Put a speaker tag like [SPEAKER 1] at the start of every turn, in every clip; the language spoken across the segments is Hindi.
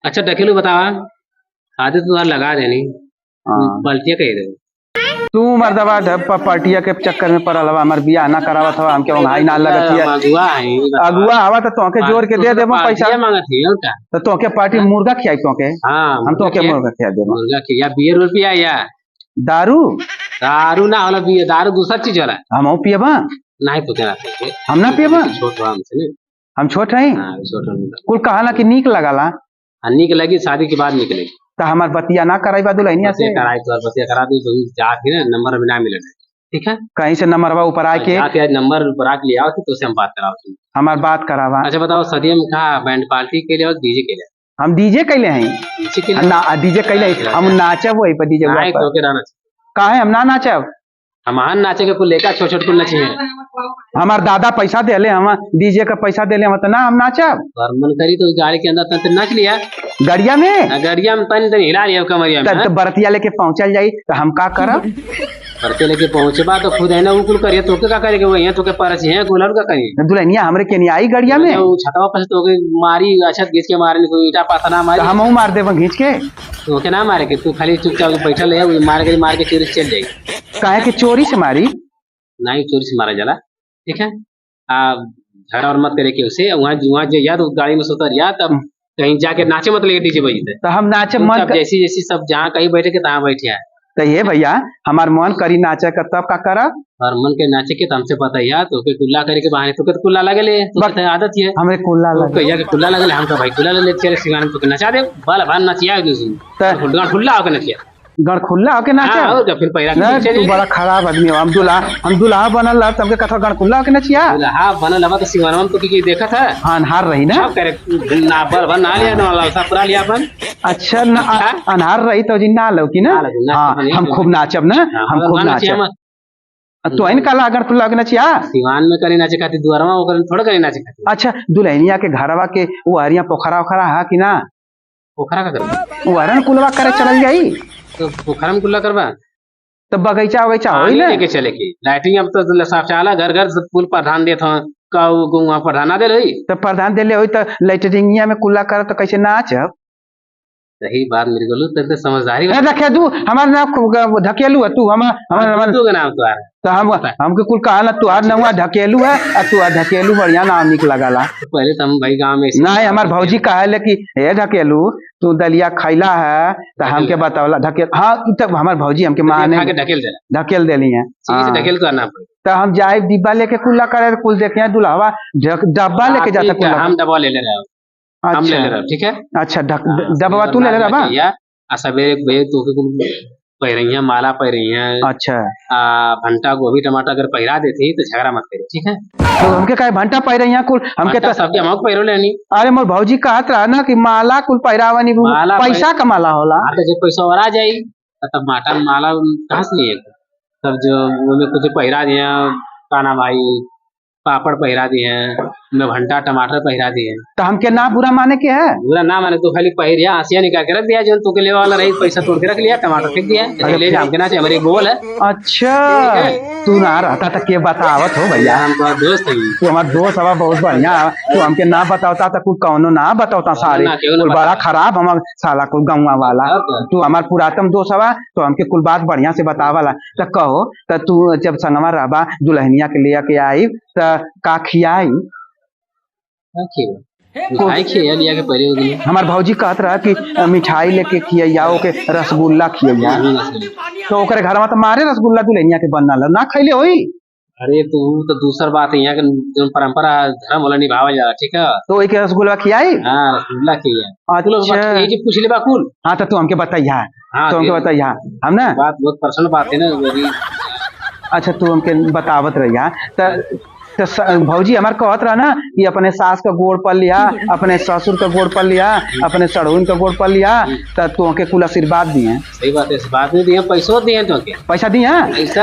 [SPEAKER 1] अच्छा ढकेलू बतावा। आदत तो तुम्हारा लगा देनी।
[SPEAKER 2] हाँ।
[SPEAKER 1] पलटिया कही दे।
[SPEAKER 2] तू मर्दबा पार्टिया के चक्कर में पड़ल हवा, हमार बियाह ना करावत हवा, हमके ओंघाई ना लगत है।
[SPEAKER 1] अगुआ है
[SPEAKER 2] अगुआ हवा तो तोके जोर के दे देबो पैसा।
[SPEAKER 1] मांगत है और का।
[SPEAKER 2] तो तोके पार्टी मुर्गा खियाई तोके।
[SPEAKER 1] हाँ
[SPEAKER 2] हम तोके मुर्गा खिया देबो।
[SPEAKER 1] मुर्गा खिया बियर रुपया या
[SPEAKER 2] दारू
[SPEAKER 1] दारू ना होला बियर दारू दूसरा चीज होला।
[SPEAKER 2] हम पियबा
[SPEAKER 1] नहीं तो क्या
[SPEAKER 2] हम ना पियबा।
[SPEAKER 1] छोट हमसे नहीं।
[SPEAKER 2] हम छोट हई।
[SPEAKER 1] हाँ छोट
[SPEAKER 2] कुल कहाला कि नीक लगाला।
[SPEAKER 1] निक लगी शादी के बाद निकलेगी।
[SPEAKER 2] तो हमार बतिया ना कराई बा दुल्हनिया से।
[SPEAKER 1] कराई तो बतिया करा दी तो जाके ना नंबर भी ना मिले। ठीक है
[SPEAKER 2] कहीं से नंबरवा ऊपर आके
[SPEAKER 1] आज नंबर ऊपर आके ले आओ तो से हम बात कराओ।
[SPEAKER 2] हमार बात करावा।
[SPEAKER 1] अच्छा बताओ सदिया में कहा बैंड पार्टी के लिए और डीजे के लिए।
[SPEAKER 2] हम डीजे कैले हैं ना डीजे कैले हम नाचब वही पर डीजे
[SPEAKER 1] तो के रहना
[SPEAKER 2] काहे हम ना नाचब।
[SPEAKER 1] हम नाचे के कुल लेकर छोट छोट कुल नचे हैं।
[SPEAKER 2] हमार दादा पैसा देले हम डीजे का पैसा देले हम तो ना हम नाचब।
[SPEAKER 1] और मन करी तो गाड़ी के अंदर तंत्र नाच लिया
[SPEAKER 2] गड़िया में
[SPEAKER 1] तन तन हिला लिया कमरिया में।
[SPEAKER 2] तो बरतिया लेके पहुंचल जाई तो हम का करब।
[SPEAKER 1] बरते लेके पहुंचे बा तो खुद है ना वो कुल करिए तो का करेंगे वो यहाँ तो के परस है गुलाब का करिए
[SPEAKER 2] दुल्हनिया हमरे के नहीं आई गड़िया में
[SPEAKER 1] छतवा पर तो मारी अच्छा घिस के मारे कोई ईटा पाथा ना मारी
[SPEAKER 2] हम मार देब घींच के
[SPEAKER 1] तो के ना मारे के तू खाली चुपचाप बैठल है मार के चोरी चल जाएगी।
[SPEAKER 2] काहे कि चोरी से मारी
[SPEAKER 1] नहीं चोरी से मारा जाला। ठीक है झगड़ा और मत करे के उसे वहाँ याद गाड़ी में सोता या तब कहीं जाके नाचे मत लगे डीजे बजी
[SPEAKER 2] तो हम नाचे मन
[SPEAKER 1] जैसी जैसी सब जहाँ कहीं बैठे के तहाँ बैठे है।
[SPEAKER 2] तो ये भैया हमार मन करी नाचे का तब का करब।
[SPEAKER 1] और मन के नाचे के हमसे पता है तो के कुल्ला करे के बहाने तो के कुल्ला लगले तो आदत है
[SPEAKER 2] हमरे कुल्ला
[SPEAKER 1] लगे या के कुल्ला लगले हम का भाई कुल्ला ले चले सिवान तो नचा दे बाल भान नचिया तो खुल्ला होके नचिया
[SPEAKER 2] गण खुल्ला होके नाचे
[SPEAKER 1] और फिर पहिरा
[SPEAKER 2] तू बड़ा खराब आदमी हो। हम दूल्हा बनल रह तुमके कथा गण खुल्ला होके नचिया
[SPEAKER 1] दूल्हा बनल हवा तो सिवान तो की देखा था
[SPEAKER 2] अनहार रही ना
[SPEAKER 1] सब करे ना बर बन ना लिया ना लालसा पूरा लिया अपन।
[SPEAKER 2] अच्छा अनहार रही तो जिन्ना लो की ना हाँ हम खूब नाचब ना हम खूब नाचब तो इन काला गण खुल्ला होके नचिया
[SPEAKER 1] सिवान में करे नाचे खातिर दुआरवा ओकर थोड़ा करे नाचे खातिर।
[SPEAKER 2] अच्छा दुल्हनिया के घरवा के वो हरिया पोखरा ओखरा है कि ना
[SPEAKER 1] पोखरा का कर
[SPEAKER 2] वो हरन कुलवा करे चल जाई
[SPEAKER 1] तो पोखरा में कुल्ला करवा
[SPEAKER 2] तो बगीचा वगीचा होई ना
[SPEAKER 1] लेके चले की लाइटिंग अब तो साफ चाला घर घर पुल प्रधान देत हूं का वहां प्रधान दे रही
[SPEAKER 2] तो प्रधान देले होई तो लाइटिंगिया में कुल्ला कर तो कैसे नाचब।
[SPEAKER 1] सही बात मेरे गोलू तो समझदारी
[SPEAKER 2] रखे तू हमार नाम ढकेलू है तू हम
[SPEAKER 1] तू का नाम
[SPEAKER 2] तो हमके कुल कहा ना तू नवा ढकेलू है और तू ढकेलू बढ़िया नाम निक लगाला।
[SPEAKER 1] पहले तो हम भाई गांव में
[SPEAKER 2] नहीं हमार भौजी कहे कि हे ढकेलू तू दलिया खैला है तो हमके बतावला ढकेल हाँ तब हमार भौजी हमके माने ढकेल देली है
[SPEAKER 1] ढकेल करना
[SPEAKER 2] तो हम जाए डिब्बा लेके कुल्ला करे कुल देखे दुल्हवा डब्बा लेके जाता कुल्ला
[SPEAKER 1] हम डब्बा ले ले रहे हम ले ले रहे ठीक है।
[SPEAKER 2] अच्छा डब्बा तू ले ले रहा
[SPEAKER 1] या सवेरे तो पह रही है माला पह रही है।
[SPEAKER 2] अच्छा
[SPEAKER 1] भंटा गोभी टमाटर अगर पहिरा देती तो झगड़ा मत करे ठीक है।
[SPEAKER 2] तो हमके कहे भंटा पह रही है कुल हमके तो
[SPEAKER 1] सब हम पहिरो लेनी।
[SPEAKER 2] अरे मोर भौजी कहत रहा ना कि माला कुल पहिरावनी पैसा का माला होला
[SPEAKER 1] जब पैसा और आ जाये तब माटा माला कहाँ से लिए तब जो कुछ पहिरा दिया काना भाई पापड़ पहिरा दिए हैं भंटा टमाटर पहिरा दिए
[SPEAKER 2] तो हमके ना बुरा माने के है
[SPEAKER 1] बुरा ना माने तो खाली पहिरिया हंसिया निकाल के रख दिया जो तो के ले वाला रही पैसा तोड़ के रख लिया टमाटर फेंक दिया ले हमके ना हमारे बोल है।
[SPEAKER 2] अच्छा तू ना रहता तो के बतावत हो भैया
[SPEAKER 1] हम तो दोस्त है
[SPEAKER 2] तू हमारा दोस्त हवा बहुत बढ़िया तू हमके ना बतावता तो कुछ कौनो ना बतावता सारे बड़ा खराब हम साला कुल गौवा वाला तू हमार पुरातन दोस्त हवा तो हमके कुल बात बढ़िया से बतावला तो कहो तो तू जब संगवा रहबा दुल्हनिया के ले के आई तो का खियाई
[SPEAKER 1] लिया के पहले
[SPEAKER 2] हमार भौजी कहत रहा कि मिठाई लेके खियाओ के रसगुल्ला खिया तो ओकरे घर में तो मारे रसगुल्ला दुल्हनिया के बनल ना खैले होई।
[SPEAKER 1] अरे तू तो दूसर बात है यहाँ के परंपरा धर्म वाला निभावा जा रहा ठीक है
[SPEAKER 2] तो एक रसगुल्ला खियाई
[SPEAKER 1] रसगुल्ला खिया
[SPEAKER 2] अच्छा
[SPEAKER 1] पूछ ले बाकुल
[SPEAKER 2] हाँ तो तू हमके बताइया तो हमके बताइया हम ना
[SPEAKER 1] बात बहुत पर्सनल बात है ना।
[SPEAKER 2] अच्छा तू हमके बतावत रहिया तो भौजी हमार कहत रहा ना कि अपने सास का गोड़ पर लिया अपने ससुर का गोड़ पर लिया अपने सड़हुन का गोड़ पर लिया तो तुमके कुल आशीर्वाद दिए।
[SPEAKER 1] सही बात है बात में दिए पैसों दिए तो के पैसा
[SPEAKER 2] दिए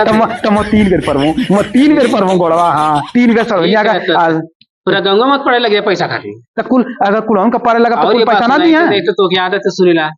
[SPEAKER 2] तो मैं 3 बेर पढ़ूं गोड़वा हाँ 3 बेर सड़हुनिया का
[SPEAKER 1] पूरा गंगा मत पड़े लगे पैसा खातिर
[SPEAKER 2] तो कुल अगर कुल का पड़े लगा तो कुल पैसा ना दिए
[SPEAKER 1] तो क्या आदत है सुनीला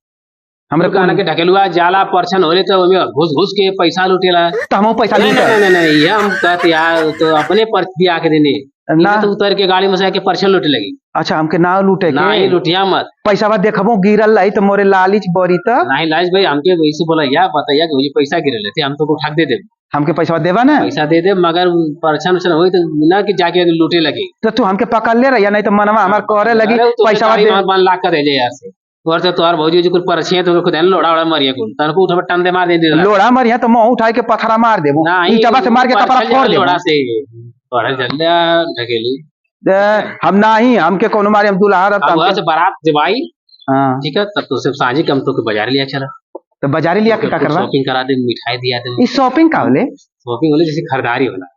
[SPEAKER 2] हमरे
[SPEAKER 1] गाना के ढकेलुआ जाला परछन होले तो ओमे घुस घुस के पैसा लुटेला।
[SPEAKER 2] तो हम पैसा
[SPEAKER 1] नहीं
[SPEAKER 2] लूटे
[SPEAKER 1] नहीं नहीं नहीं ये हम कहते यार तो अपने पर्च दिया के देने
[SPEAKER 2] ना।
[SPEAKER 1] तो उतर के गाड़ी में से आके परछन लूटे लगी।
[SPEAKER 2] अच्छा हमके ना लूटे
[SPEAKER 1] ना
[SPEAKER 2] के
[SPEAKER 1] ही लुटिया मत।
[SPEAKER 2] पैसा देखबो गिरल रही तो मोरे लालिच बड़ी तो
[SPEAKER 1] नहीं लाज भाई हमके वैसे बोला या बताइए कि ये पैसा गिरल थे हम तो को ठग दे दे।
[SPEAKER 2] हमके पैसा देवा ना।
[SPEAKER 1] पैसा दे दे मगर परछन उछन होई तो ना कि जाके लूटे लगी।
[SPEAKER 2] तो तू हमके पकड़ ले रही नहीं तो मनवा हमार करे लगी पैसा दे
[SPEAKER 1] 1 लाख का दे ले यार से और से तोर भौजी जी कुल परछिए तो खुद लोड़ा ओड़ा मरिए कुल तन को उठा टन दे मार दे दे
[SPEAKER 2] लोड़ा मरिया तो मुंह उठाए के पथरा मार देबो ईंटवा से मार के कपड़ा फोड़ देबो
[SPEAKER 1] लोड़ा से बड़ा जल्दा ढकेली।
[SPEAKER 2] हम नहीं हमके कोनो मारे हम दुल्हा
[SPEAKER 1] अब वहां से बारात जब आई
[SPEAKER 2] हां
[SPEAKER 1] ठीक है तब तो सिर्फ साझी कम तो के बाजार लिया चला
[SPEAKER 2] तो बाजारी लिया के का करवा
[SPEAKER 1] शॉपिंग करा दे मिठाई दिया दे।
[SPEAKER 2] ई शॉपिंग का होले
[SPEAKER 1] शॉपिंग होले जैसे खरीदारी होला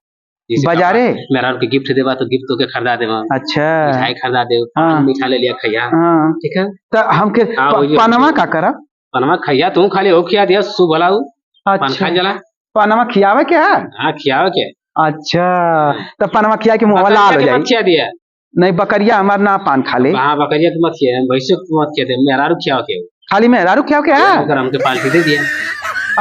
[SPEAKER 2] बाजारे
[SPEAKER 1] मेरा के गिफ्ट देबा तो गिफ्ट तो के खरीदा देबा।
[SPEAKER 2] अच्छा
[SPEAKER 1] मिठाई खरीदा दे मिठाई ले लिया खैया ठीक है
[SPEAKER 2] तो हमके पनमा का करा
[SPEAKER 1] पनमा खैया तू खाली हो खिया दिया सु भलाऊ पान खा जला
[SPEAKER 2] पनमा खियावे के है।
[SPEAKER 1] हां खियावे के
[SPEAKER 2] अच्छा तो पनमा खिया के मुंह लाल हो जाए
[SPEAKER 1] खिया दिया
[SPEAKER 2] नहीं बकरिया हमार ना पान खा ले।
[SPEAKER 1] हां बकरिया तो मत खिया भैंस को मत खिया दे मेरा रू खियावे के
[SPEAKER 2] खाली मेहरारू खियाव के है
[SPEAKER 1] अगर हमके पार्टी दे दिया।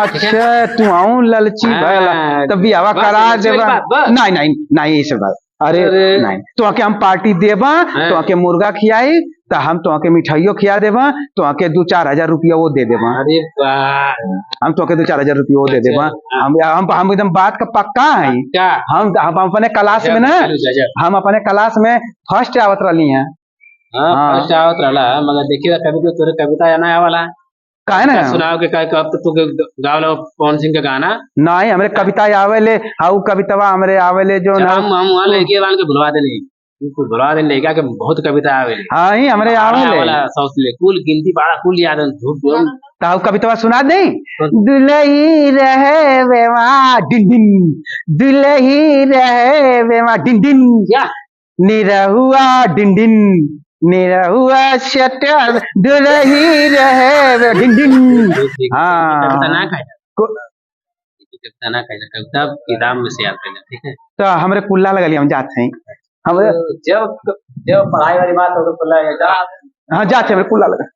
[SPEAKER 2] अच्छा तू आऊं ललची भला तब बियावा करा देबा नहीं नहीं नहीं ये सब बात अरे नहीं तो आके हम पार्टी देबा तो आके मुर्गा खियाई तो हम तो आके मिठाइयो खिया देबा तो आके 2-4 हजार रुपया वो दे देबा।
[SPEAKER 1] अरे वाह
[SPEAKER 2] हम तो आके 2-4 हजार रुपया वो दे देबा। हम एकदम बात का पक्का है
[SPEAKER 1] क्या
[SPEAKER 2] हम अपने क्लास में ना हम अपने क्लास में फर्स्ट आवत रही हैं।
[SPEAKER 1] हां फर्स्ट आवत रहला मगर देखिए कभी तो तोरे कविता आना वाला
[SPEAKER 2] काहे ना
[SPEAKER 1] सुनाओ के काय कब तू के गावलो पवन सिंह का गाना
[SPEAKER 2] नहीं हमरे कविता आवेले हाउ कवितावा हमरे आवेले जो
[SPEAKER 1] हम वहां लेके वाल के भुलवा देले तू भुलवा देले क्या के बहुत कविता आवेले।
[SPEAKER 2] हां ही हमरे आवेले
[SPEAKER 1] वाला सोच ले कुल गिनती बड़ा कुल याद झूठ बोल
[SPEAKER 2] ताऊ कवितावा सुना दे दुलही रहे वेवा डिन डिन दुलही रहे वेवा डिन डिन
[SPEAKER 1] क्या
[SPEAKER 2] निरहुआ डिन डिन निरहुआ शटर दुलही रहे डिन डिन। हां
[SPEAKER 1] कविता ना कविता किताब में से याद कर ठीक है
[SPEAKER 2] तो हमरे कुल्ला लगली हम जाते हैं हमरे
[SPEAKER 1] जब पढ़ाई वाली बात हो तो कुल्ला
[SPEAKER 2] हां जाते हमरे कुल्ला लगा